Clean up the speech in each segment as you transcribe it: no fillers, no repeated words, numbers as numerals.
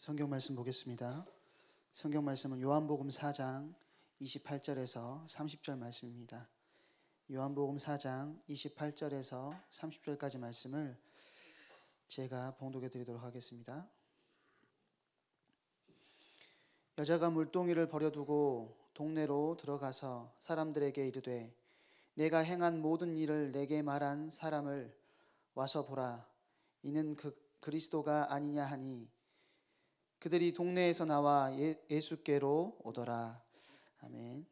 성경 말씀 보겠습니다. 성경 말씀은 요한복음 4장 28절에서 30절 말씀입니다. 요한복음 4장 28절에서 30절까지 말씀을 제가 봉독해 드리도록 하겠습니다. 여자가 물동이를 버려두고 동네로 들어가서 사람들에게 이르되 내가 행한 모든 일을 내게 말한 사람을 와서 보라. 이는 그리스도가 아니냐 하니 그들이 동네에서 나와 예수께로 오더라. 아멘.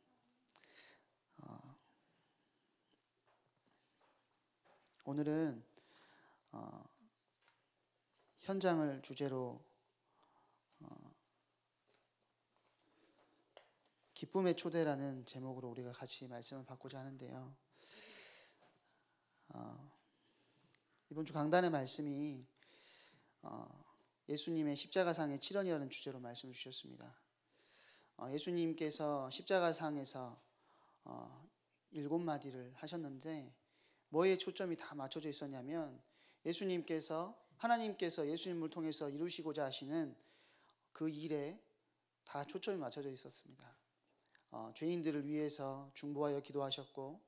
오늘은 현장을 주제로 기쁨의 초대라는 제목으로 우리가 같이 말씀을 받고자 하는데요. 이번 주 강단의 말씀이 예수님의 십자가상의 7원이라는 주제로 말씀을 주셨습니다. 예수님께서 십자가상에서 7마디를 하셨는데 뭐에 초점이 다 맞춰져 있었냐면 하나님께서 예수님을 통해서 이루시고자 하시는 그 일에 다 초점이 맞춰져 있었습니다. 죄인들을 위해서 중보하여 기도하셨고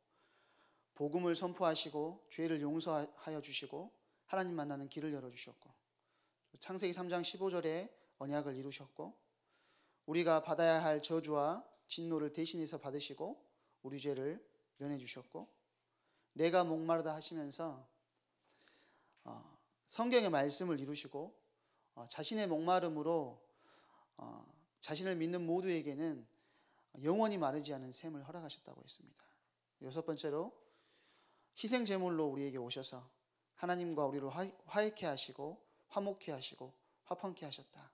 복음을 선포하시고 죄를 용서하여 주시고 하나님 만나는 길을 열어주셨고 창세기 3장 15절에 언약을 이루셨고 우리가 받아야 할 저주와 진노를 대신해서 받으시고 우리 죄를 면해 주셨고 내가 목마르다 하시면서 성경의 말씀을 이루시고 자신의 목마름으로 자신을 믿는 모두에게는 영원히 마르지 않은 샘을 허락하셨다고 했습니다. 여섯 번째로 희생 제물로 우리에게 오셔서 하나님과 우리를 화해케 하시고 화목케 하시고 화평케 하셨다.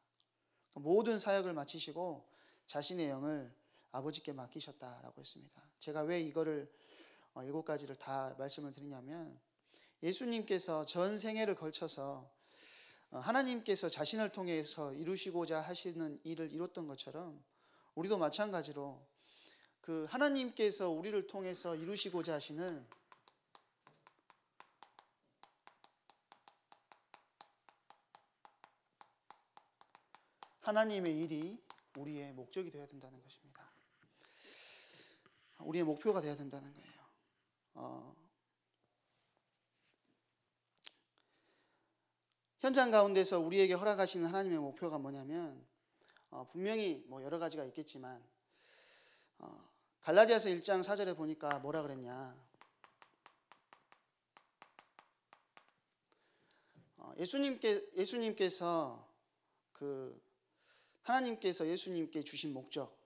모든 사역을 마치시고 자신의 영을 아버지께 맡기셨다라고 했습니다. 제가 왜 이거를 7가지를 다 말씀을 드리냐면 예수님께서 전 생애를 걸쳐서 하나님께서 자신을 통해서 이루시고자 하시는 일을 이뤘던 것처럼 우리도 마찬가지로 그 하나님께서 우리를 통해서 이루시고자 하시는 하나님의 일이 우리의 목적이 되어야 된다는 것입니다. 우리의 목표가 되어야 된다는 거예요. 현장 가운데서 우리에게 허락하시는 하나님의 목표가 뭐냐면 분명히 여러 가지가 있겠지만 갈라디아서 1장 4절에 보니까 뭐라 그랬냐. 하나님께서 예수님께 주신 목적,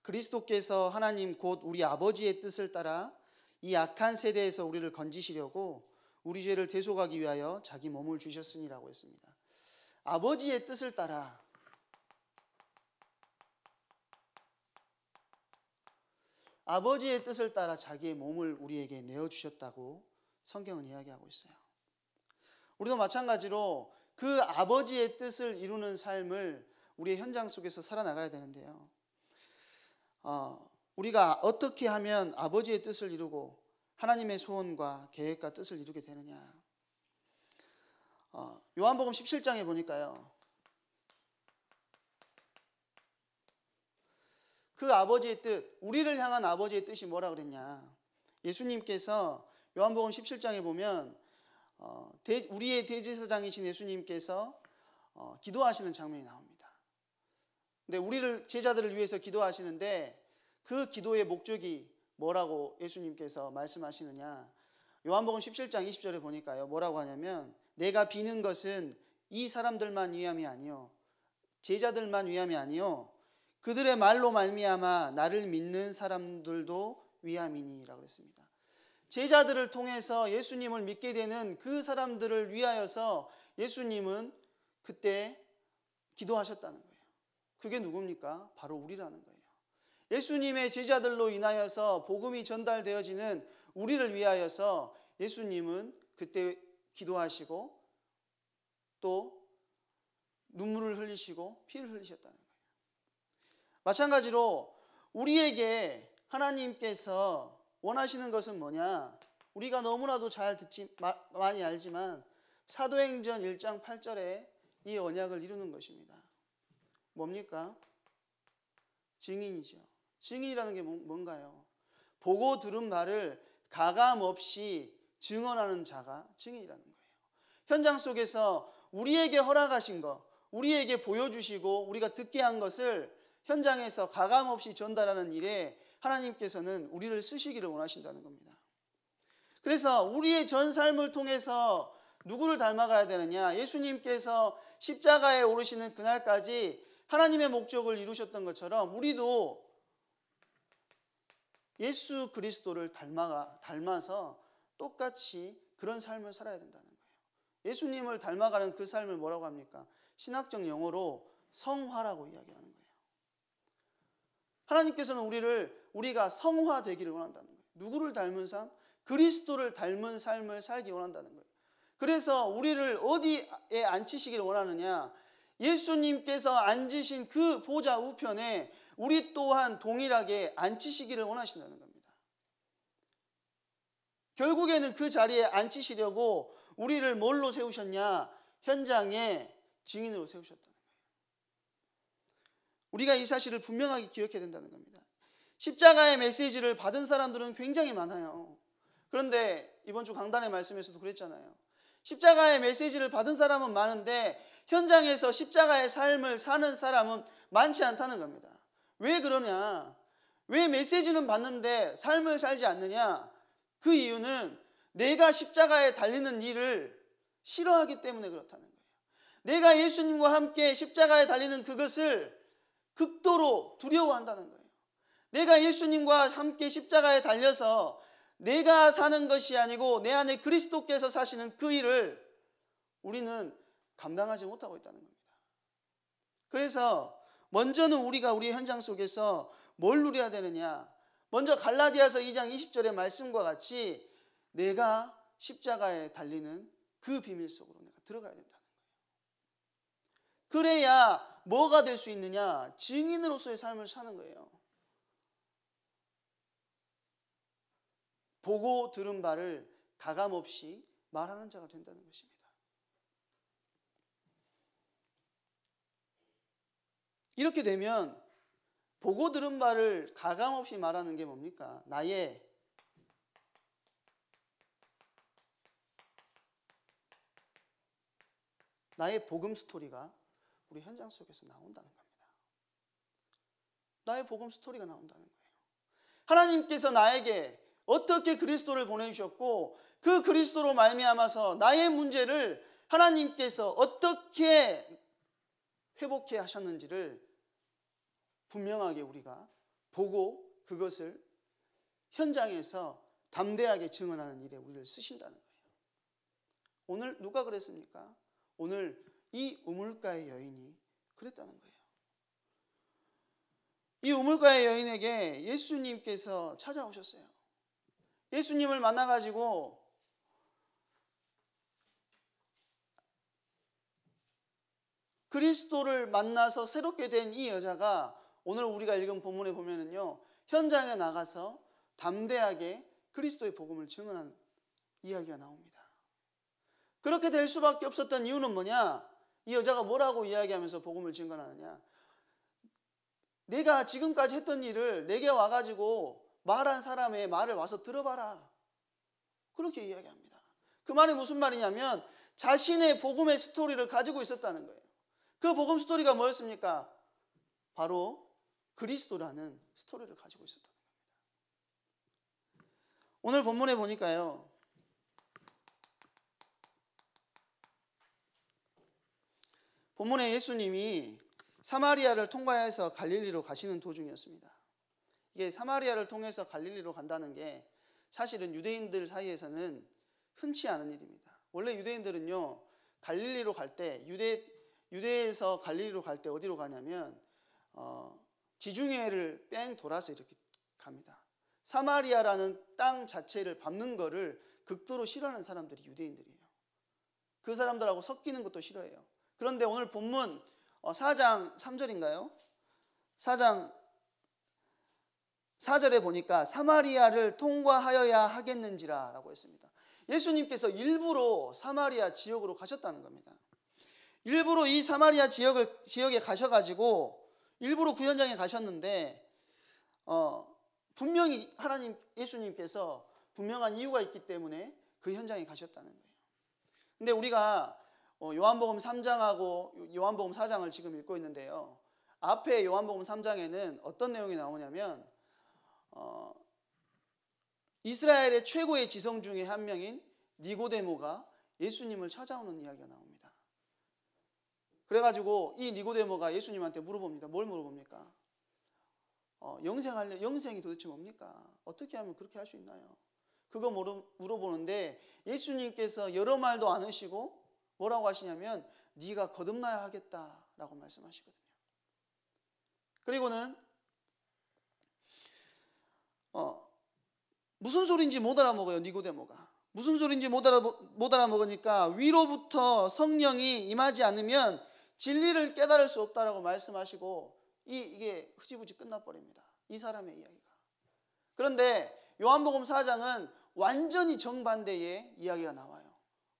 그리스도께서 하나님 곧 우리 아버지의 뜻을 따라 이 악한 세대에서 우리를 건지시려고 우리 죄를 대속하기 위하여 자기 몸을 주셨으니라고 했습니다. 아버지의 뜻을 따라 자기의 몸을 우리에게 내어주셨다고 성경은 이야기하고 있어요. 우리도 마찬가지로 그 아버지의 뜻을 이루는 삶을 우리의 현장 속에서 살아나가야 되는데요. 우리가 어떻게 하면 아버지의 뜻을 이루고 하나님의 소원과 계획과 뜻을 이루게 되느냐. 요한복음 17장에 보니까요. 그 아버지의 뜻, 우리를 향한 아버지의 뜻이 뭐라 그랬냐. 예수님께서 요한복음 17장에 보면 우리의 대제사장이신 예수님께서 기도하시는 장면이 나옵니다. 근데 우리를 제자들을 위해서 기도하시는데 그 기도의 목적이 뭐라고 예수님께서 말씀하시느냐. 요한복음 17장 20절에 보니까요. 뭐라고 하냐면 내가 비는 것은 이 사람들만 위함이 아니요 제자들만 위함이 아니요 그들의 말로 말미암아 나를 믿는 사람들도 위함이니라고 했습니다. 제자들을 통해서 예수님을 믿게 되는 그 사람들을 위하여서 예수님은 그때 기도하셨다는 거예요. 그게 누굽니까? 바로 우리라는 거예요. 예수님의 제자들로 인하여서 복음이 전달되어지는 우리를 위하여서 예수님은 그때 기도하시고 또 눈물을 흘리시고 피를 흘리셨다는 거예요. 마찬가지로 우리에게 하나님께서 원하시는 것은 뭐냐? 우리가 너무나도 많이 알지만 사도행전 1장 8절에 이 언약을 이루는 것입니다. 뭡니까? 증인이죠. 증인이라는 게 뭔가요? 보고 들은 말을 가감없이 증언하는 자가 증인이라는 거예요. 현장 속에서 우리에게 허락하신 것, 우리에게 보여주시고 우리가 듣게 한 것을 현장에서 가감없이 전달하는 일에 하나님께서는 우리를 쓰시기를 원하신다는 겁니다. 그래서 우리의 전 삶을 통해서 누구를 닮아가야 되느냐? 예수님께서 십자가에 오르시는 그날까지 하나님의 목적을 이루셨던 것처럼 우리도 예수 그리스도를 닮아서 똑같이 그런 삶을 살아야 된다는 거예요. 예수님을 닮아가는 그 삶을 뭐라고 합니까? 신학적 용어로 성화라고 이야기하는 거예요. 하나님께서는 우리가 성화되기를 원한다는 거예요. 누구를 닮은 삶? 그리스도를 닮은 삶을 살기 원한다는 거예요. 그래서 우리를 어디에 앉히시기를 원하느냐? 예수님께서 앉으신 그 보좌 우편에 우리 또한 동일하게 앉히시기를 원하신다는 겁니다. 결국에는 그 자리에 앉히시려고 우리를 뭘로 세우셨냐? 현장에 증인으로 세우셨다는 거예요. 우리가 이 사실을 분명하게 기억해야 된다는 겁니다. 십자가의 메시지를 받은 사람들은 굉장히 많아요. 그런데 이번 주 강단의 말씀에서도 그랬잖아요. 십자가의 메시지를 받은 사람은 많은데 현장에서 십자가의 삶을 사는 사람은 많지 않다는 겁니다. 왜 그러냐? 왜 메시지는 받는데 삶을 살지 않느냐? 그 이유는 내가 십자가에 달리는 일을 싫어하기 때문에 그렇다는 거예요. 내가 예수님과 함께 십자가에 달리는 그것을 극도로 두려워한다는 거예요. 내가 예수님과 함께 십자가에 달려서 내가 사는 것이 아니고 내 안에 그리스도께서 사시는 그 일을 우리는 감당하지 못하고 있다는 겁니다. 그래서 먼저는 우리가 우리 현장 속에서 뭘 누려야 되느냐? 먼저 갈라디아서 2장 20절의 말씀과 같이 내가 십자가에 달리는 그 비밀 속으로 내가 들어가야 된다는 거예요. 그래야 뭐가 될 수 있느냐? 증인으로서의 삶을 사는 거예요. 보고 들은 바를 가감없이 말하는 자가 된다는 것입니다. 이렇게 되면 보고 들은 바를 가감없이 말하는 게 뭡니까? 나의 복음 스토리가 우리 현장 속에서 나온다는 겁니다. 나의 복음 스토리가 나온다는 거예요. 하나님께서 나에게 어떻게 그리스도를 보내주셨고 그 그리스도로 말미암아서 나의 문제를 하나님께서 어떻게 회복해 하셨는지를 분명하게 우리가 보고 그것을 현장에서 담대하게 증언하는 일에 우리를 쓰신다는 거예요. 오늘 누가 그랬습니까? 오늘 이 우물가의 여인이 그랬다는 거예요. 이 우물가의 여인에게 예수님께서 찾아오셨어요. 예수님을 만나가지고 그리스도를 만나서 새롭게 된 이 여자가 오늘 우리가 읽은 본문에 보면은요, 현장에 나가서 담대하게 그리스도의 복음을 증언하는 이야기가 나옵니다. 그렇게 될 수밖에 없었던 이유는 뭐냐? 이 여자가 뭐라고 이야기하면서 복음을 증언하느냐? 내가 지금까지 했던 일을 내게 와가지고 말한 사람의 말을 와서 들어봐라. 그렇게 이야기합니다. 그 말이 무슨 말이냐면 자신의 복음의 스토리를 가지고 있었다는 거예요. 그 복음 스토리가 뭐였습니까? 바로 그리스도라는 스토리를 가지고 있었다는 겁니다. 오늘 본문에 보니까요, 본문에 예수님이 사마리아를 통과해서 갈릴리로 가시는 도중이었습니다. 이게 사마리아를 통해서 갈릴리로 간다는 게 사실은 유대인들 사이에서는 흔치 않은 일입니다. 원래 유대인들은요, 갈릴리로 갈 때, 유대에서 갈릴리로 갈 때 어디로 가냐면 지중해를 뺑 돌아서 이렇게 갑니다. 사마리아라는 땅 자체를 밟는 거를 극도로 싫어하는 사람들이 유대인들이에요. 그 사람들하고 섞이는 것도 싫어해요. 그런데 오늘 본문 4장 3절인가요? 4장 4절에 보니까 사마리아를 통과하여야 하겠는지라 라고 했습니다. 예수님께서 일부러 사마리아 지역으로 가셨다는 겁니다. 일부러 이 사마리아 지역에 가셔가지고 일부러 그 현장에 가셨는데 분명히 예수님께서 분명한 이유가 있기 때문에 그 현장에 가셨다는 거예요. 근데 우리가 요한복음 3장하고 요한복음 4장을 지금 읽고 있는데요. 앞에 요한복음 3장에는 어떤 내용이 나오냐면 이스라엘의 최고의 지성 중에 한 명인 니고데모가 예수님을 찾아오는 이야기가 나옵니다. 그래가지고 이 니고데모가 예수님한테 물어봅니다. 뭘 물어봅니까? 영생이 도대체 뭡니까? 어떻게 하면 그렇게 할 수 있나요? 그거 물어보는데 예수님께서 여러 말도 안 하시고 뭐라고 하시냐면 네가 거듭나야 하겠다라고 말씀하시거든요. 그리고는 무슨 소리인지 못 알아먹어요. 니고데모가 무슨 소리인지 못 알아먹으니까 위로부터 성령이 임하지 않으면 진리를 깨달을 수 없다라고 말씀하시고 이게 흐지부지 끝나버립니다. 이 사람의 이야기가. 그런데 요한복음 4장은 완전히 정반대의 이야기가 나와요.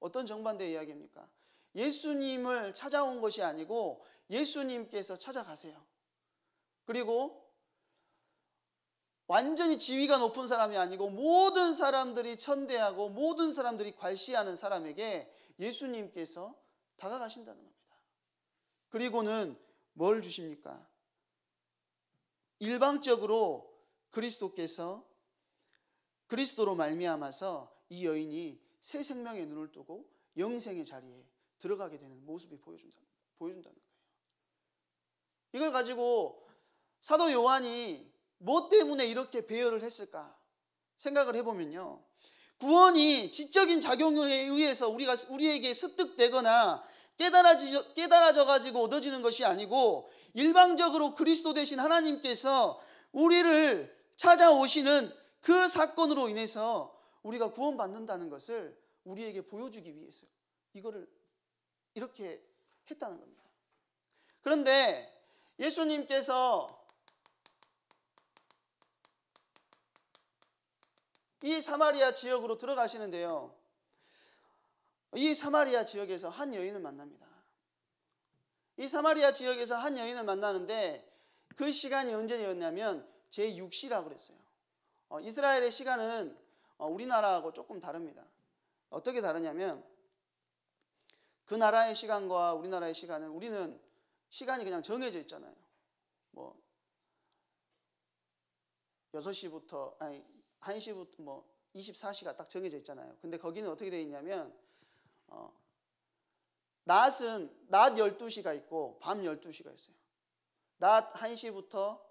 어떤 정반대의 이야기입니까? 예수님을 찾아온 것이 아니고 예수님께서 찾아가세요. 그리고 완전히 지위가 높은 사람이 아니고 모든 사람들이 천대하고 모든 사람들이 괄시하는 사람에게 예수님께서 다가가신다는 겁니다. 그리고는 뭘 주십니까? 일방적으로 그리스도로 말미암아서 이 여인이 새 생명의 눈을 뜨고 영생의 자리에 들어가게 되는 모습이 보여준다는 거예요. 이걸 가지고 사도 요한이 뭐 때문에 이렇게 배열을 했을까 생각을 해보면요. 구원이 지적인 작용에 의해서 우리에게 습득되거나 깨달아져 가지고 얻어지는 것이 아니고 일방적으로 그리스도 되신 하나님께서 우리를 찾아오시는 그 사건으로 인해서 우리가 구원받는다는 것을 우리에게 보여주기 위해서 이거를 이렇게 했다는 겁니다. 그런데 예수님께서 이 사마리아 지역으로 들어가시는데요. 이 사마리아 지역에서 한 여인을 만납니다. 이 사마리아 지역에서 한 여인을 만나는데 그 시간이 언제였냐면 제6시라고 그랬어요. 이스라엘의 시간은 우리나라하고 조금 다릅니다. 어떻게 다르냐면 그 나라의 시간과 우리나라의 시간은 우리는 시간이 그냥 정해져 있잖아요. 뭐 6시부터 1시부터 24시가 딱 정해져 있잖아요. 근데 거기는 어떻게 되어 있냐면 낮 12시가 있고 밤 12시가 있어요. 낮 1시부터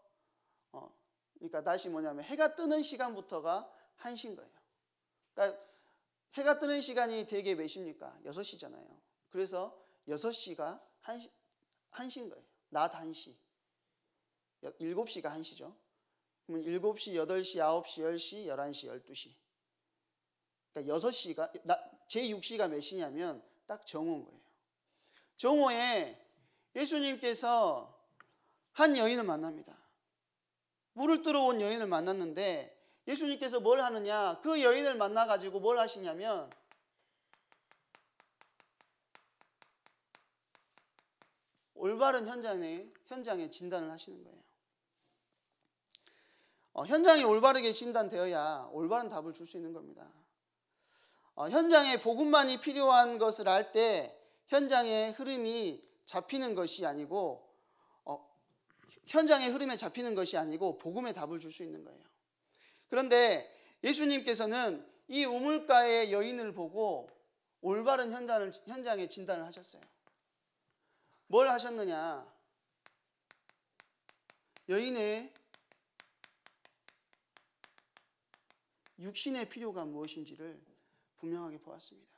그러니까 낮이 뭐냐면 해가 뜨는 시간부터가 1시인 거예요. 그러니까 해가 뜨는 시간이 대개 몇 시입니까? 6시잖아요. 그래서 6시가 1시인 거예요. 낮 1시. 7시가 1시죠. 그러면 7시, 8시, 9시, 10시, 11시, 12시. 그러니까 6시가 제6시가 몇 시냐면 딱 정오인 거예요. 정오에 예수님께서 한 여인을 만납니다. 물을 뜨러 온 여인을 만났는데 예수님께서 뭘 하느냐? 그 여인을 만나가지고 뭘 하시냐면 올바른 현장에 진단을 하시는 거예요. 현장이 올바르게 진단되어야 올바른 답을 줄 수 있는 겁니다. 현장에 복음만이 필요한 것을 알 때 현장의 흐름이 잡히는 것이 아니고 현장의 흐름에 잡히는 것이 아니고 복음의 답을 줄 수 있는 거예요. 그런데 예수님께서는 이 우물가의 여인을 보고 올바른 현장의 진단을 하셨어요. 뭘 하셨느냐? 여인의 육신의 필요가 무엇인지를 분명하게 보았습니다.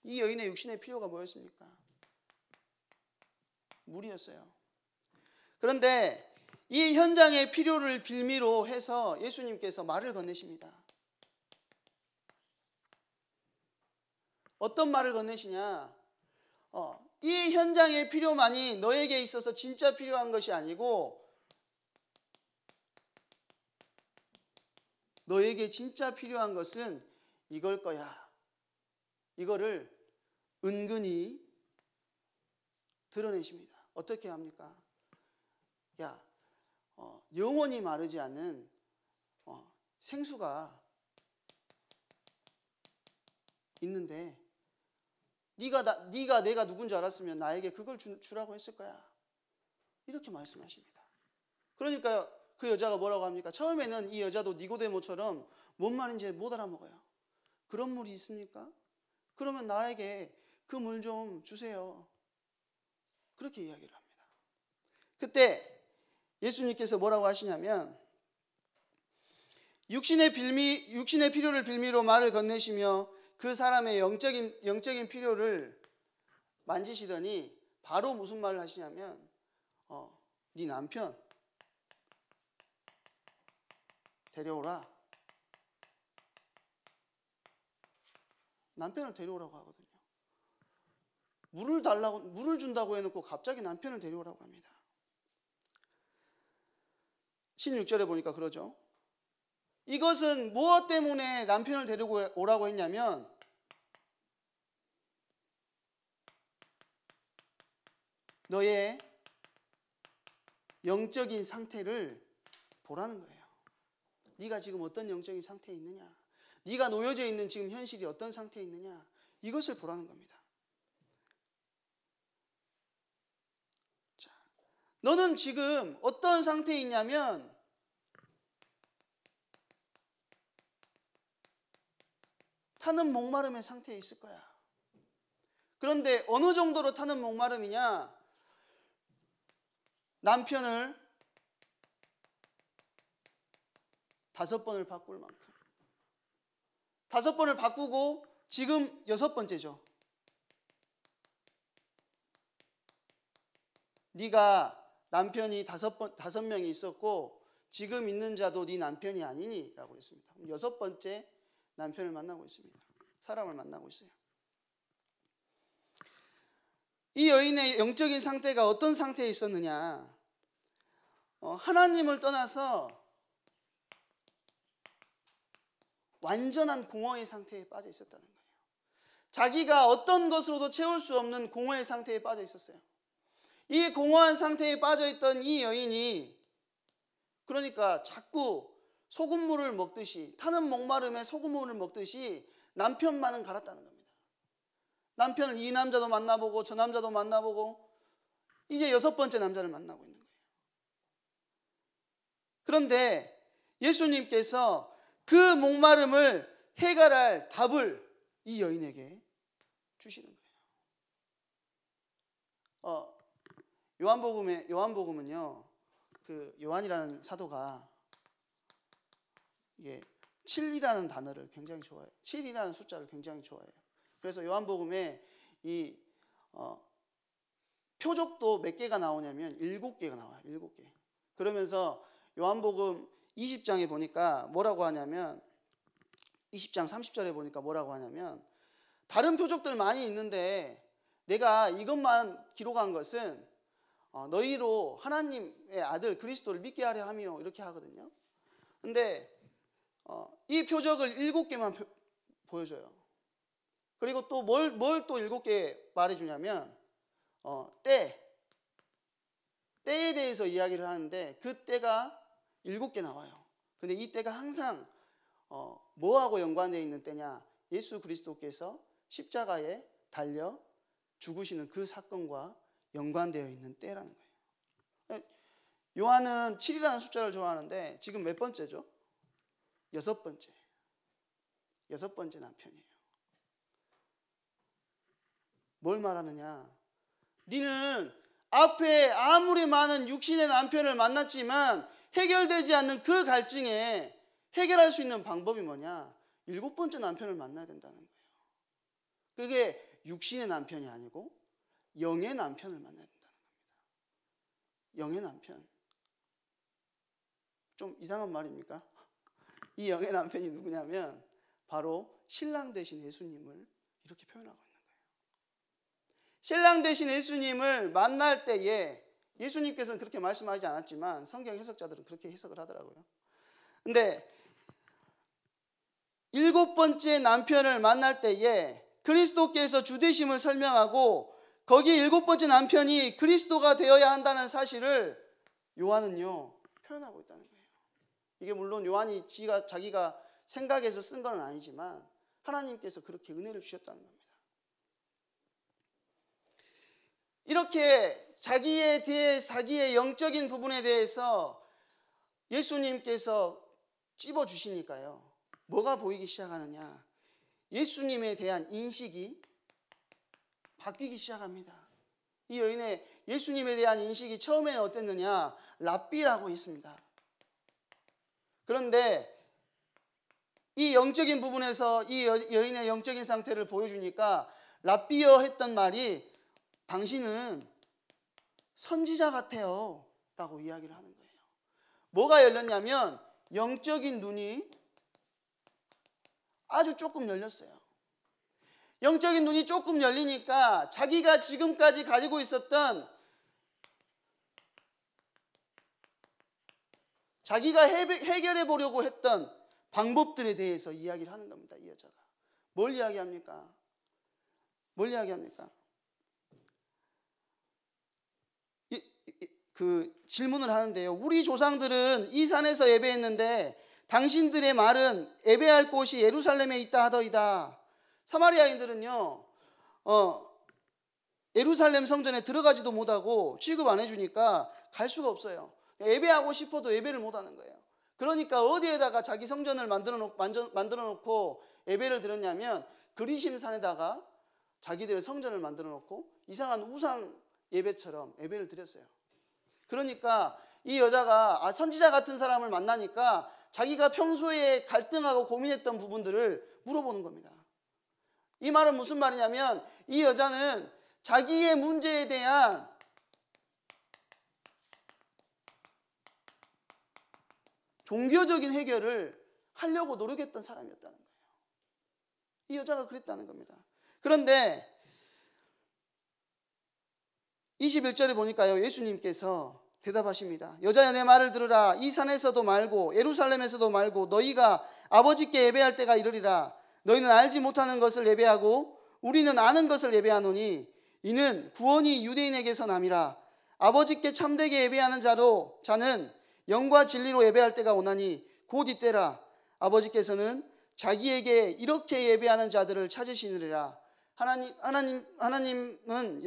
이 여인의 육신의 필요가 뭐였습니까? 물이었어요. 그런데 이 현장의 필요를 빌미로 해서 예수님께서 말을 건네십니다. 어떤 말을 건네시냐? 이 현장의 필요만이 너에게 있어서 진짜 필요한 것이 아니고 너에게 진짜 필요한 것은 이걸 거야. 이거를 은근히 드러내십니다. 어떻게 합니까? 야, 영원히 마르지 않는 생수가 있는데 네가 내가 누군지 알았으면 나에게 그걸 주라고 했을 거야. 이렇게 말씀하십니다. 그러니까 그 여자가 뭐라고 합니까? 처음에는 이 여자도 니고데모처럼 뭔 말인지 못 알아먹어요. 그런 물이 있습니까? 그러면 나에게 그 물 좀 주세요. 그렇게 이야기를 합니다. 그때 예수님께서 뭐라고 하시냐면 육신의 필요를 빌미로 말을 건네시며 그 사람의 영적인 필요를 만지시더니 바로 무슨 말을 하시냐면 네 남편 데려오라. 남편을 데려오라고 하거든요. 물을 준다고 해놓고 갑자기 남편을 데려오라고 합니다. 16절에 보니까 그러죠. 이것은 무엇 때문에 남편을 데리고 오라고 했냐면 너의 영적인 상태를 보라는 거예요. 네가 지금 어떤 영적인 상태에 있느냐, 네가 놓여져 있는 지금 현실이 어떤 상태에 있느냐, 이것을 보라는 겁니다. 자, 너는 지금 어떤 상태에 있냐면 타는 목마름의 상태에 있을 거야. 그런데 어느 정도로 타는 목마름이냐? 남편을 5번을 바꿀 만큼. 5번을 바꾸고 지금 6번째죠. 네가 남편이 5명이 있었고 지금 있는 자도 네 남편이 아니니? 라고 했습니다. 6번째 남편을 만나고 있습니다. 사람을 만나고 있어요. 이 여인의 영적인 상태가 어떤 상태에 있었느냐? 하나님을 떠나서 완전한 공허의 상태에 빠져 있었다는 거예요. 자기가 어떤 것으로도 채울 수 없는 공허의 상태에 빠져 있었어요. 이 공허한 상태에 빠져 있던 이 여인이 그러니까 자꾸 소금물을 먹듯이, 타는 목마름에 소금물을 먹듯이 남편만은 갈았다는 겁니다. 남편을 이 남자도 만나보고 저 남자도 만나보고 이제 6번째 남자를 만나고 있는 거예요. 그런데 예수님께서 그 목마름을 해결할 답을 이 여인에게 주시는 거예요. 요한복음은요, 그 요한이라는 사도가 이게 7이라는 단어를 굉장히 좋아해요. 7이라는 숫자를 굉장히 좋아해요. 그래서 요한복음에 이 표적도 몇 개가 나오냐면 7개가 나와요. 7개. 그러면서 요한복음 20장에 보니까 뭐라고 하냐면 20장 30절에 보니까 뭐라고 하냐면 다른 표적들 많이 있는데 내가 이것만 기록한 것은 너희로 하나님의 아들 그리스도를 믿게 하려 함이요, 이렇게 하거든요. 근데 이 표적을 7개만 보여줘요. 그리고 또 뭘 또 7개 말해주냐면 때에 대해서 이야기를 하는데 그 때가 7개 나와요. 근데 이 때가 항상 뭐하고 연관되어 있는 때냐? 예수 그리스도께서 십자가에 달려 죽으시는 그 사건과 연관되어 있는 때라는 거예요. 요한은 7이라는 숫자를 좋아하는데 지금 몇 번째죠? 6번째. 6번째 남편이에요. 뭘 말하느냐? 너는 앞에 아무리 많은 육신의 남편을 만났지만 해결되지 않는 그 갈증에 해결할 수 있는 방법이 뭐냐? 7번째 남편을 만나야 된다는 거예요. 그게 육신의 남편이 아니고 영의 남편을 만나야 된다는 겁니다. 영의 남편. 좀 이상한 말입니까? 이 영의 남편이 누구냐면 바로 신랑 되신 예수님을 이렇게 표현하고 있는 거예요. 신랑 되신 예수님을 만날 때에 예수님께서는 그렇게 말씀하지 않았지만 성경 해석자들은 그렇게 해석을 하더라고요. 근데 7번째 남편을 만날 때에 그리스도께서 주되심을 설명하고 거기 일곱 번째 남편이 그리스도가 되어야 한다는 사실을 요한은요 표현하고 있다는 거예요. 이게 물론 요한이 자기가 생각해서 쓴 건 아니지만 하나님께서 그렇게 은혜를 주셨다는 겁니다. 이렇게 자기의 영적인 부분에 대해서 예수님께서 찝어주시니까요. 뭐가 보이기 시작하느냐. 예수님에 대한 인식이 바뀌기 시작합니다. 이 여인의 예수님에 대한 인식이 처음에는 어땠느냐. 랍비라고 했습니다. 그런데 이 영적인 부분에서 이 여인의 영적인 상태를 보여주니까 랍비어 했던 말이 당신은 선지자 같아요 라고 이야기를 하는 거예요. 뭐가 열렸냐면 영적인 눈이 아주 조금 열렸어요. 영적인 눈이 조금 열리니까 자기가 지금까지 가지고 있었던 자기가 해결해 보려고 했던 방법들에 대해서 이야기를 하는 겁니다. 이 여자가. 뭘 이야기합니까? 뭘 이야기합니까? 그 질문을 하는데요. 우리 조상들은 이 산에서 예배했는데 당신들의 말은 예배할 곳이 예루살렘에 있다 하더이다. 사마리아인들은요, 예루살렘 성전에 들어가지도 못하고 취급 안 해주니까 갈 수가 없어요. 예배하고 싶어도 예배를 못하는 거예요. 그러니까 어디에다가 자기 성전을 만들어 놓고 예배를 드렸냐면 그리심산에다가 자기들의 성전을 만들어 놓고 이상한 우상 예배처럼 예배를 드렸어요. 그러니까 이 여자가 선지자 같은 사람을 만나니까 자기가 평소에 갈등하고 고민했던 부분들을 물어보는 겁니다. 이 말은 무슨 말이냐면 이 여자는 자기의 문제에 대한 종교적인 해결을 하려고 노력했던 사람이었다는 거예요. 이 여자가 그랬다는 겁니다. 그런데 21절에 보니까요, 예수님께서 대답하십니다. 여자야, 내 말을 들으라. 이 산에서도 말고 예루살렘에서도 말고 너희가 아버지께 예배할 때가 이르리라. 너희는 알지 못하는 것을 예배하고 우리는 아는 것을 예배하노니 이는 구원이 유대인에게서 남이라. 아버지께 참되게 예배하는 자는 영과 진리로 예배할 때가 오나니 곧 이때라. 아버지께서는 자기에게 이렇게 예배하는 자들을 찾으시느니라. 하나님은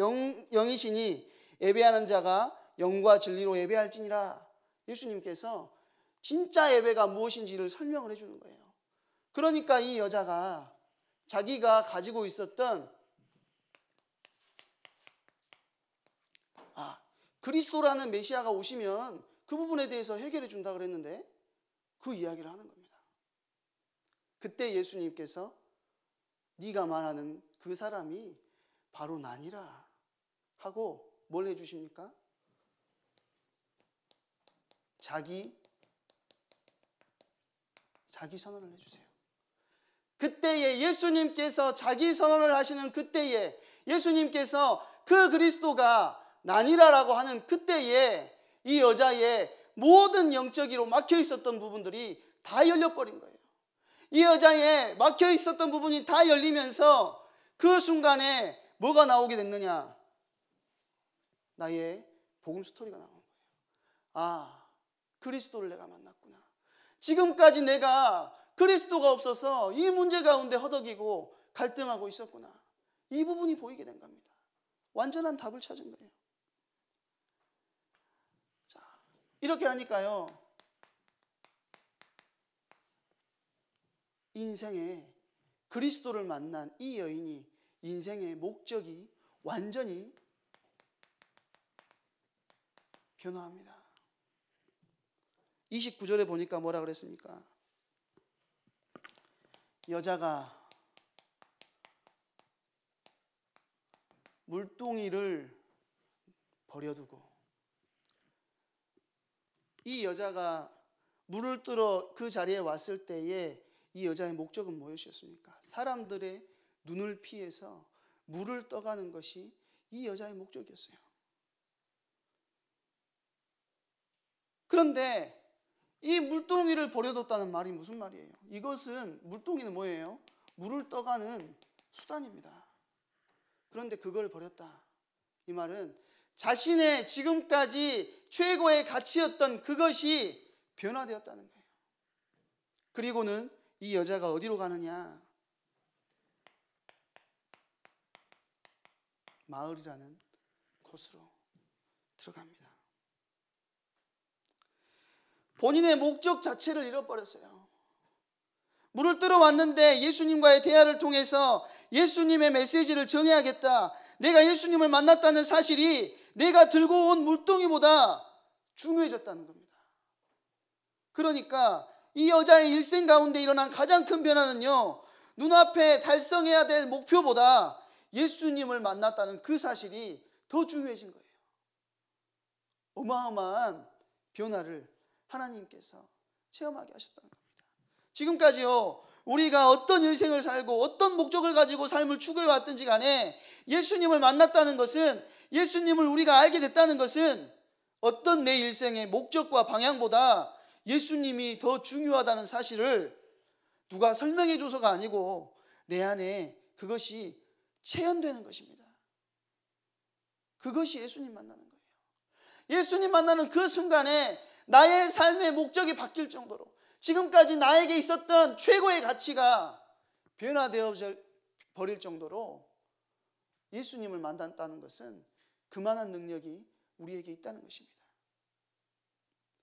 영이시니 예배하는 자가 영과 진리로 예배할지니라. 예수님께서 진짜 예배가 무엇인지를 설명을 해주는 거예요. 그러니까 이 여자가 자기가 가지고 있었던 그리스도라는 메시아가 오시면 그 부분에 대해서 해결해 준다 그랬는데 그 이야기를 하는 겁니다. 그때 예수님께서 네가 말하는 그 사람이 바로 나니라 하고 뭘 해주십니까? 자기 선언을 해주세요. 그때에 예수님께서 자기 선언을 하시는 그때에 예수님께서 그 그리스도가 나니라라고 하는 그때에 이 여자의 모든 영적으로 막혀 있었던 부분들이 다 열려버린 거예요. 이 여자의 막혀 있었던 부분이 다 열리면서 그 순간에 뭐가 나오게 됐느냐? 나의 복음 스토리가 나오는 거예요. 그리스도를 내가 만났구나. 지금까지 내가 그리스도가 없어서 이 문제 가운데 허덕이고 갈등하고 있었구나. 이 부분이 보이게 된 겁니다. 완전한 답을 찾은 거예요. 자, 이렇게 하니까요, 인생에 그리스도를 만난 이 여인이 인생의 목적이 완전히 변화합니다. 29절에 보니까 뭐라 그랬습니까? 여자가 물동이를 버려두고, 이 여자가 물을 뜨러 그 자리에 왔을 때에 이 여자의 목적은 무엇이었습니까? 사람들의 눈을 피해서 물을 떠가는 것이 이 여자의 목적이었어요. 그런데 이 물동이를 버려뒀다는 말이 무슨 말이에요? 이것은, 물동이는 뭐예요? 물을 떠가는 수단입니다. 그런데 그걸 버렸다. 이 말은 자신의 지금까지 최고의 가치였던 그것이 변화되었다는 거예요. 그리고는 이 여자가 어디로 가느냐? 마을이라는 곳으로 들어갑니다. 본인의 목적 자체를 잃어버렸어요. 물을 뜨러 왔는데 예수님과의 대화를 통해서 예수님의 메시지를 전해야겠다. 내가 예수님을 만났다는 사실이 내가 들고 온 물동이보다 중요해졌다는 겁니다. 그러니까 이 여자의 일생 가운데 일어난 가장 큰 변화는요, 눈앞에 달성해야 될 목표보다 예수님을 만났다는 그 사실이 더 중요해진 거예요. 어마어마한 변화를 하나님께서 체험하게 하셨다는 겁니다. 지금까지요, 우리가 어떤 인생을 살고 어떤 목적을 가지고 삶을 추구해 왔든지 간에 예수님을 만났다는 것은, 예수님을 우리가 알게 됐다는 것은 어떤 내 일생의 목적과 방향보다 예수님이 더 중요하다는 사실을 누가 설명해 줘서가 아니고 내 안에 그것이 체현되는 것입니다. 그것이 예수님 만나는 거예요. 예수님 만나는 그 순간에 나의 삶의 목적이 바뀔 정도로, 지금까지 나에게 있었던 최고의 가치가 변화되어 버릴 정도로 예수님을 만났다는 것은 그만한 능력이 우리에게 있다는 것입니다.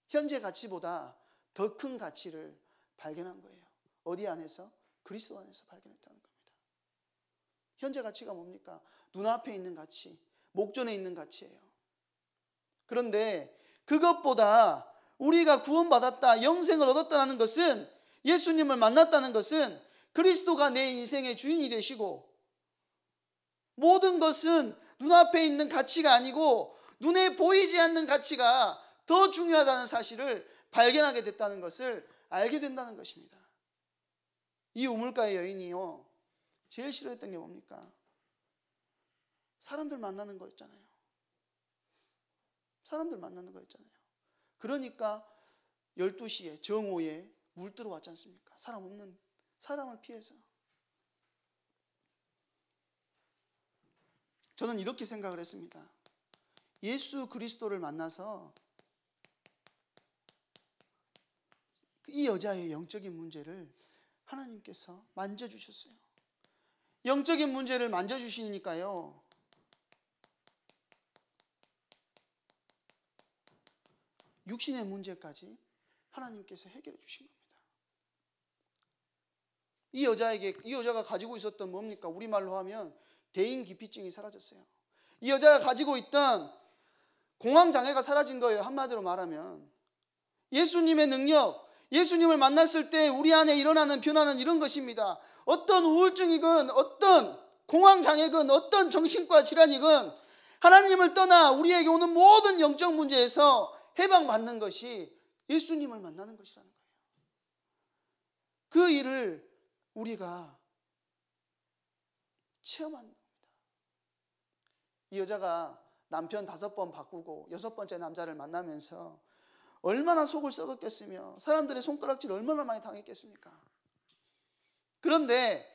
현재 가치보다 더 큰 가치를 발견한 거예요. 어디 안에서? 그리스도 안에서 발견했다는 겁니다. 현재 가치가 뭡니까? 눈앞에 있는 가치, 목전에 있는 가치예요. 그런데 그것보다 우리가 구원받았다, 영생을 얻었다는 것은, 예수님을 만났다는 것은 그리스도가 내 인생의 주인이 되시고, 모든 것은 눈앞에 있는 가치가 아니고 눈에 보이지 않는 가치가 더 중요하다는 사실을 발견하게 됐다는 것을 알게 된다는 것입니다. 이 우물가의 여인이요, 제일 싫어했던 게 뭡니까? 사람들 만나는 거였잖아요. 사람들 만나는 거였잖아요. 그러니까 12시에 정오에 물 뜨러 왔지 않습니까? 사람 없는, 사람을 피해서. 저는 이렇게 생각을 했습니다. 예수 그리스도를 만나서 이 여자의 영적인 문제를 하나님께서 만져주셨어요. 영적인 문제를 만져주시니까요, 육신의 문제까지 하나님께서 해결해 주신 겁니다. 이 여자가 가지고 있었던 뭡니까? 우리말로 하면 대인기피증이 사라졌어요. 이 여자가 가지고 있던 공황장애가 사라진 거예요. 한마디로 말하면 예수님의 능력, 예수님을 만났을 때 우리 안에 일어나는 변화는 이런 것입니다. 어떤 우울증이건 어떤 공황장애건 어떤 정신과 질환이건 하나님을 떠나 우리에게 오는 모든 영적 문제에서 해방받는 것이 예수님을 만나는 것이라는 거예요. 그 일을 우리가 체험하는 겁니다. 이 여자가 남편 5번 바꾸고 6번째 남자를 만나면서 얼마나 속을 썩었겠으며 사람들의 손가락질 얼마나 많이 당했겠습니까? 그런데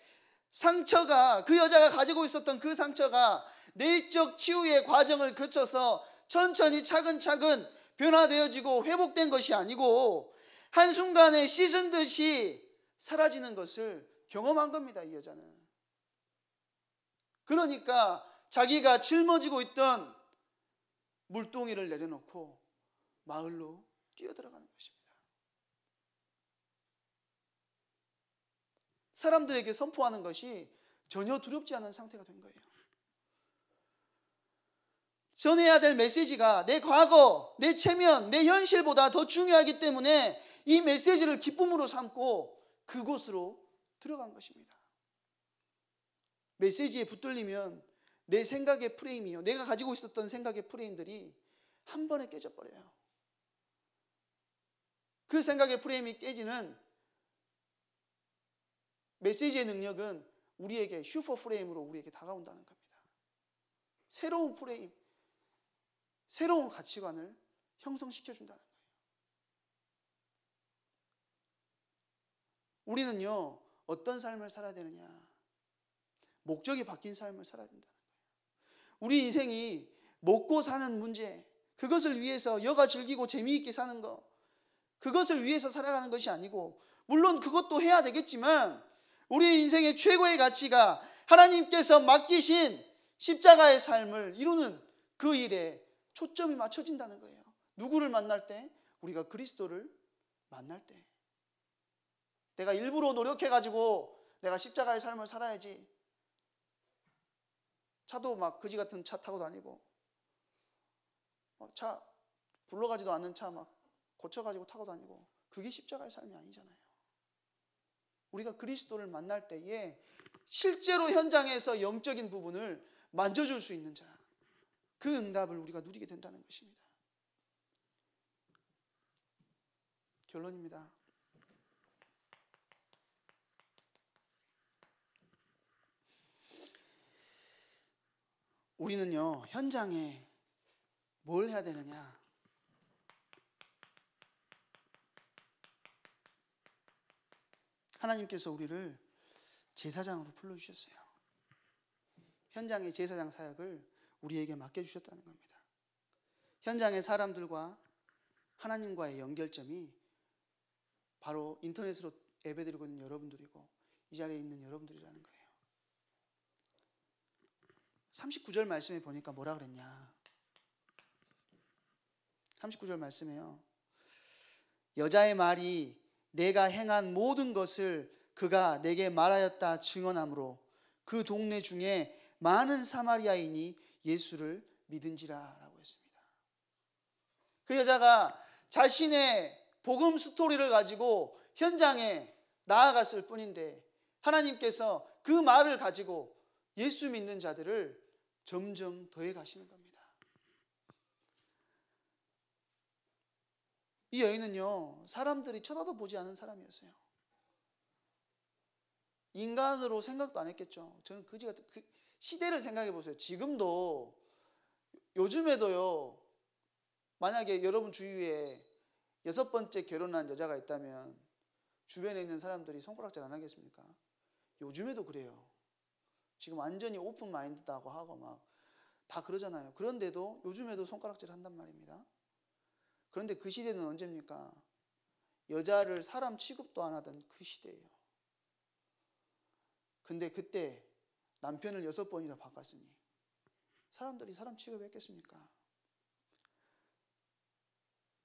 상처가, 그 여자가 가지고 있었던 그 상처가 내적 치유의 과정을 거쳐서 천천히 차근차근 변화되어지고 회복된 것이 아니고 한순간에 씻은 듯이 사라지는 것을 경험한 겁니다. 이 여자는. 그러니까 자기가 짊어지고 있던 물동이를 내려놓고 마을로 뛰어들어가는 것입니다. 사람들에게 선포하는 것이 전혀 두렵지 않은 상태가 된 거예요. 전해야 될 메시지가 내 과거, 내 체면, 내 현실보다 더 중요하기 때문에 이 메시지를 기쁨으로 삼고 그곳으로 들어간 것입니다. 메시지에 붙들리면 내 생각의 프레임이요, 내가 가지고 있었던 생각의 프레임들이 한 번에 깨져버려요. 그 생각의 프레임이 깨지는 메시지의 능력은 우리에게 슈퍼 프레임으로 우리에게 다가온다는 겁니다. 새로운 프레임, 새로운 가치관을 형성시켜준다는 거예요. 우리는요, 어떤 삶을 살아야 되느냐? 목적이 바뀐 삶을 살아야 된다는 거예요. 우리 인생이 먹고 사는 문제, 그것을 위해서 여가 즐기고 재미있게 사는 거, 그것을 위해서 살아가는 것이 아니고, 물론 그것도 해야 되겠지만 우리 인생의 최고의 가치가 하나님께서 맡기신 십자가의 삶을 이루는 그 일에 초점이 맞춰진다는 거예요. 누구를 만날 때? 우리가 그리스도를 만날 때. 내가 일부러 노력해가지고 내가 십자가의 삶을 살아야지, 차도 막 거지 같은 차 타고 다니고, 차 굴러가지도 않는 차 막 고쳐가지고 타고 다니고, 그게 십자가의 삶이 아니잖아요. 우리가 그리스도를 만날 때에 실제로 현장에서 영적인 부분을 만져줄 수 있는 자, 그 응답을 우리가 누리게 된다는 것입니다. 결론입니다. 우리는요, 현장에 뭘 해야 되느냐? 하나님께서 우리를 제사장으로 불러주셨어요. 현장의 제사장 사역을 우리에게 맡겨주셨다는 겁니다. 현장의 사람들과 하나님과의 연결점이 바로 인터넷으로 예배드리고 있는 여러분들이고 이 자리에 있는 여러분들이라는 거예요. 39절 말씀에 보니까 뭐라 그랬냐? 39절 말씀에요, 여자의 말이 내가 행한 모든 것을 그가 내게 말하였다 증언하므로 그 동네 중에 많은 사마리아인이 예수를 믿은지라 라고 했습니다. 그 여자가 자신의 복음 스토리를 가지고 현장에 나아갔을 뿐인데 하나님께서 그 말을 가지고 예수 믿는 자들을 점점 더해 가시는 겁니다. 이 여인은요, 사람들이 쳐다도 보지 않은 사람이었어요. 인간으로 생각도 안 했겠죠. 저는 그 시대를 생각해 보세요. 지금도, 요즘에도요, 만약에 여러분 주위에 6번째 결혼한 여자가 있다면 주변에 있는 사람들이 손가락질 안 하겠습니까? 요즘에도 그래요. 지금 완전히 오픈 마인드다고 하고 막 다 그러잖아요. 그런데도 요즘에도 손가락질 한단 말입니다. 그런데 그 시대는 언제입니까? 여자를 사람 취급도 안 하던 그 시대예요. 근데 그때 남편을 6번이나 바꿨으니 사람들이 사람 취급했겠습니까?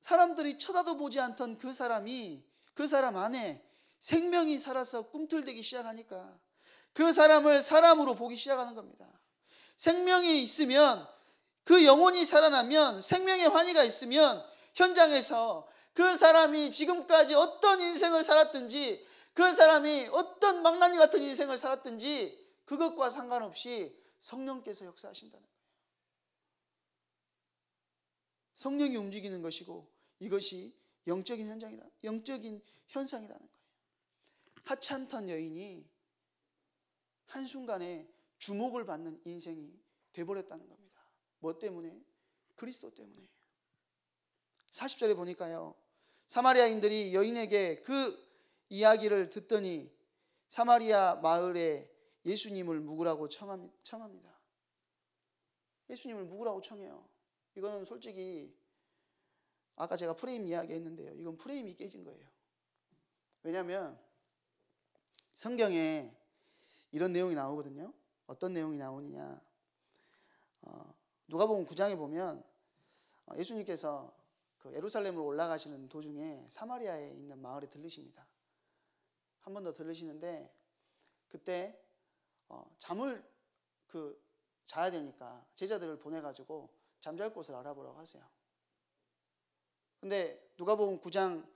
사람들이 쳐다도 보지 않던 그 사람이, 그 사람 안에 생명이 살아서 꿈틀대기 시작하니까 그 사람을 사람으로 보기 시작하는 겁니다. 생명이 있으면, 그 영혼이 살아나면, 생명의 환희가 있으면 현장에서 그 사람이 지금까지 어떤 인생을 살았든지, 그 사람이 어떤 망나니 같은 인생을 살았든지 그것과 상관없이 성령께서 역사하신다는 거예요. 성령이 움직이는 것이고 이것이 영적인 현상이라는 거예요. 하찮던 여인이 한순간에 주목을 받는 인생이 돼버렸다는 겁니다. 뭐 때문에? 그리스도 때문에. 40절에 보니까요, 사마리아인들이 여인에게 그 이야기를 듣더니 사마리아 마을에 예수님을 묵으라고 청합니다. 예수님을 묵으라고 청해요. 이거는 솔직히 아까 제가 프레임 이야기 했는데요, 이건 프레임이 깨진 거예요. 왜냐하면 성경에 이런 내용이 나오거든요. 어떤 내용이 나오느냐, 누가복음 9장에 보면 예수님께서 그 예루살렘으로 올라가시는 도중에 사마리아에 있는 마을에 들르십니다. 한 번 더 들르시는데 그때 잠을 자야 되니까 제자들을 보내가지고 잠잘 곳을 알아보라고 하세요. 근데 누가복음 9장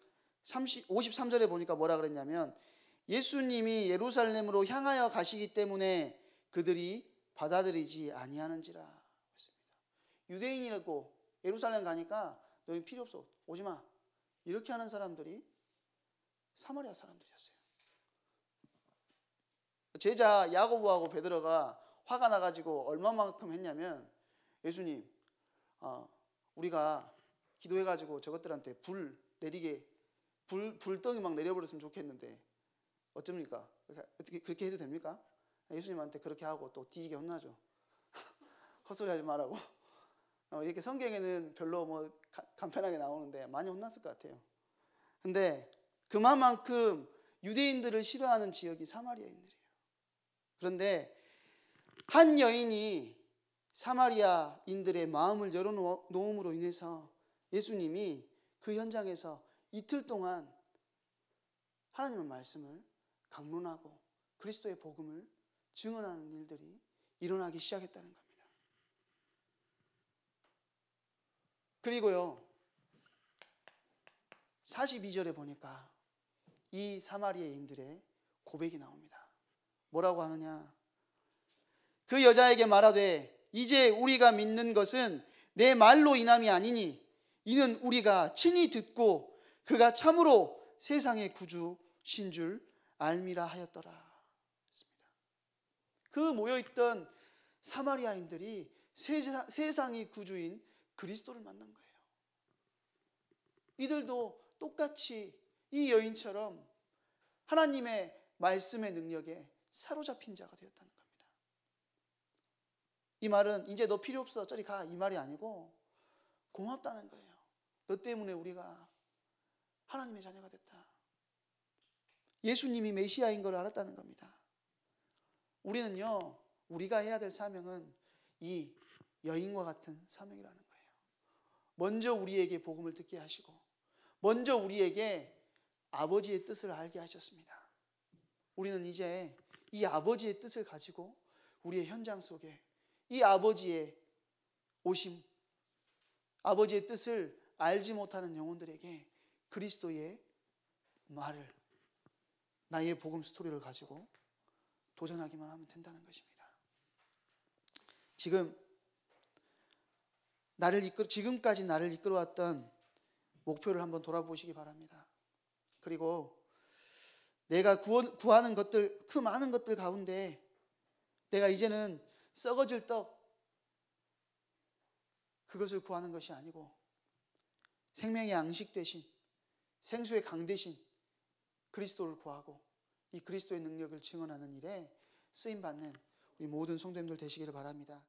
53절에 보니까 뭐라 그랬냐면, 예수님이 예루살렘으로 향하여 가시기 때문에 그들이 받아들이지 아니하는지라 했습니다. 유대인이라고 예루살렘 가니까 너희 필요 없어, 오지 마, 이렇게 하는 사람들이 사마리아 사람들이었어요. 제자 야고보하고 베드로가 화가 나가지고 얼마만큼 했냐면, 예수님, 우리가 기도해가지고 저것들한테 불덩이 막 내려버렸으면 좋겠는데 어쩝니까? 어떻게 그렇게 해도 됩니까? 예수님한테 그렇게 하고 또 뒤지게 혼나죠. 헛소리 하지 말라고. 이렇게 성경에는 별로 뭐 간편하게 나오는데 많이 혼났을 것 같아요. 근데 그만큼 유대인들을 싫어하는 지역이 사마리아인들이에요. 그런데 한 여인이 사마리아인들의 마음을 열어놓음으로 인해서 예수님이 그 현장에서 이틀 동안 하나님의 말씀을 강론하고 그리스도의 복음을 증언하는 일들이 일어나기 시작했다는 겁니다. 그리고요 42절에 보니까 이 사마리아인들의 고백이 나옵니다. 뭐라고 하느냐? 그 여자에게 말하되 이제 우리가 믿는 것은 내 말로 인함이 아니니 이는 우리가 친히 듣고 그가 참으로 세상의 구주신 줄 알미라 하였더라. 그 모여있던 사마리아인들이 세상의 구주인 그리스도를 만난 거예요. 이들도 똑같이 이 여인처럼 하나님의 말씀의 능력에 사로잡힌 자가 되었다는 겁니다. 이 말은 이제 너 필요 없어 저리 가 이 말이 아니고 고맙다는 거예요. 너 때문에 우리가 하나님의 자녀가 됐다. 예수님이 메시아인 걸 알았다는 겁니다. 우리는요 우리가 해야 될 사명은 이 여인과 같은 사명이라는 거예요. 먼저 우리에게 복음을 듣게 하시고 먼저 우리에게 아버지의 뜻을 알게 하셨습니다. 우리는 이제 이 아버지의 뜻을 가지고 우리의 현장 속에 이 아버지의 오심, 아버지의 뜻을 알지 못하는 영혼들에게 그리스도의 말을, 나의 복음 스토리를 가지고 도전하기만 하면 된다는 것입니다. 지금까지 나를 이끌어왔던 목표를 한번 돌아보시기 바랍니다. 그리고 내가 구하는 것들, 그 많은 것들 가운데 내가 이제는 썩어질 떡, 그것을 구하는 것이 아니고 생명의 양식 대신, 생수의 강 대신 그리스도를 구하고 이 그리스도의 능력을 증언하는 일에 쓰임받는 우리 모든 성도님들 되시기를 바랍니다.